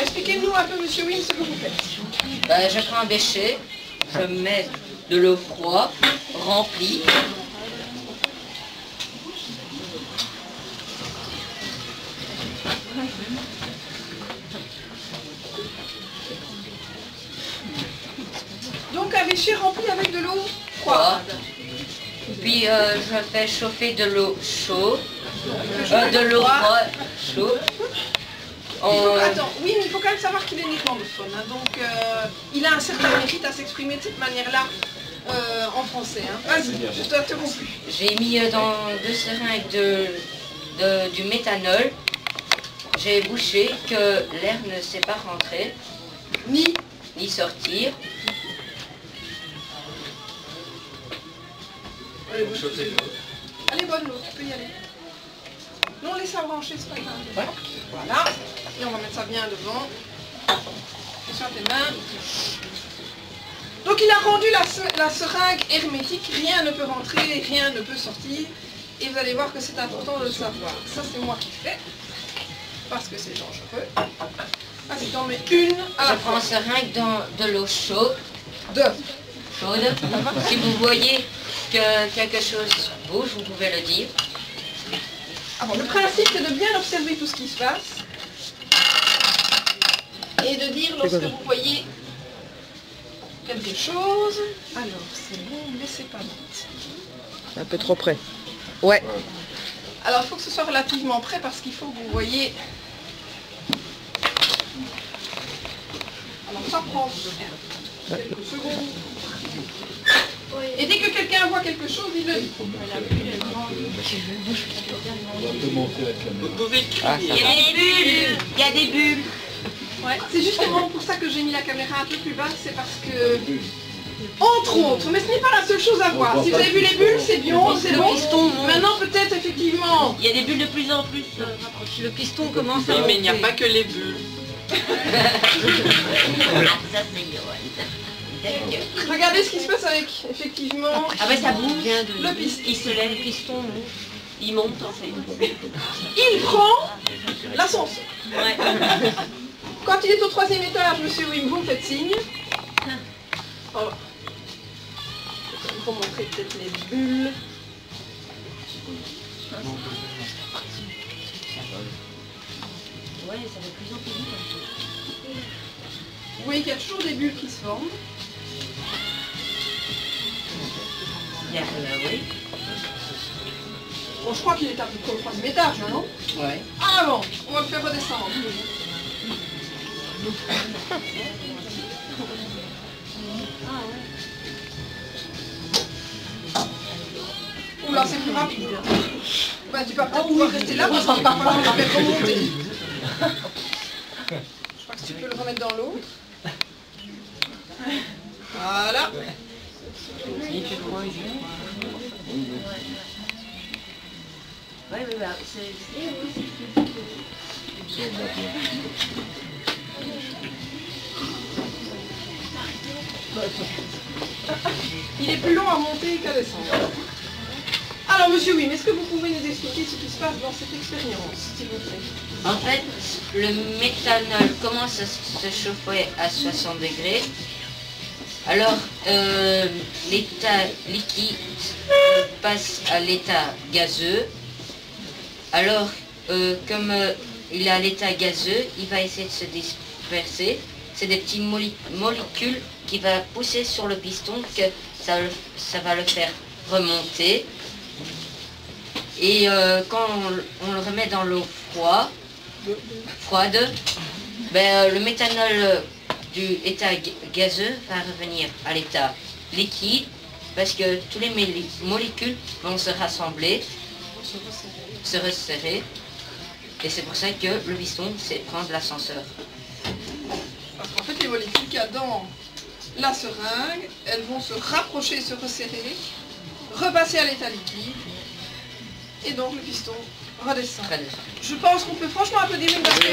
expliquez-nous un peu, monsieur Wim, ce que vous faites. Ben, je prends un bécher, je mets de l'eau froide, remplie. Donc un bécher rempli avec de l'eau froide. Puis je fais chauffer de l'eau chaude, de l'eau froide chaude. Attends, oui, mais il faut quand même savoir qu'il est néerlandophone, hein, donc il a un certain mérite à s'exprimer de cette manière-là en français. Hein. Vas-y, je t'interromps plus. J'ai mis dans 2 seringues du méthanol. J'ai bouché que l'air ne sait pas rentrer, ni sortir. Elle est bonne l'eau, tu peux y aller. Non, laisse la brancher, c'est pas grave. Voilà. Et on va mettre ça bien devant. Sur tes mains. Donc il a rendu la seringue hermétique, rien ne peut rentrer, rien ne peut sortir. Et vous allez voir que c'est important de le savoir. Ça c'est moi qui fais, parce que c'est dangereux. Vas-y, t'en mets une à la Je prends une seringue dans de l'eau chaude. Chaude. Si vous voyez que quelque chose bouge, vous pouvez le dire. Alors, le principe c'est de bien observer tout ce qui se passe. Et de dire lorsque vous voyez quelque chose, alors c'est bon, laissez pas vite. Un peu trop près. Ouais. Alors il faut que ce soit relativement près parce qu'il faut que vous voyez. Alors ça prend quelques secondes. Et dès que quelqu'un voit quelque chose, il le dit. Il y a des bulles. Ouais, c'est justement pour ça que j'ai mis la caméra un peu plus basse, c'est parce que, entre autres, mais ce n'est pas la seule chose à voir. Si vous avez vu les bulles, c'est bien, c'est bon. Maintenant peut-être effectivement. Il y a des bulles de plus en plus rapprochées. Le piston commence à... Mais il n'y a pas que les bulles. Regardez ce qui se passe avec, effectivement, Ah ben ça bouge. le piston. Il se lève, le piston, il monte en fait. Il prend l'ascenseur. Ouais. Quand il est au 3e étage, monsieur Wim, vous me faites signe. Voilà. Il faut montrer peut-être les bulles. Ouais, ça va de plus en plus vite. Vous voyez qu'il y a toujours des bulles qui se forment. Oui. Bon, je crois qu'il est à peu près au 3e étage, là, non? Ouais. Ah bon, on va le faire redescendre. Oula, c'est plus rapide. Bah, tu vas peut-être pouvoir rester là parce qu'il va falloir le faire remonter. Je crois que tu peux le remettre dans l'eau. Voilà. Il est plus long à monter qu'à descendre. Alors, monsieur Wim, est-ce que vous pouvez nous expliquer ce qui se passe dans cette expérience, s'il vous plaît? En fait, le méthanol commence à se chauffer à 60 degrés. Alors, l'état liquide passe à l'état gazeux. Alors, comme il est à l'état gazeux, il va essayer de se disperser. C'est des petites molécules qui vont pousser sur le piston, que ça va le faire remonter. Et quand on le remet dans l'eau froide, ben, le méthanol du état gazeux va revenir à l'état liquide parce que toutes les molécules vont se rassembler, se resserrer, et c'est pour ça que le piston c'est prendre l'ascenseur. Parce qu'en fait, les molécules qu'il y a dans la seringue, elles vont se rapprocher, se resserrer, repasser à l'état liquide, et donc le piston redescend. Je pense qu'on peut franchement applaudir une personne.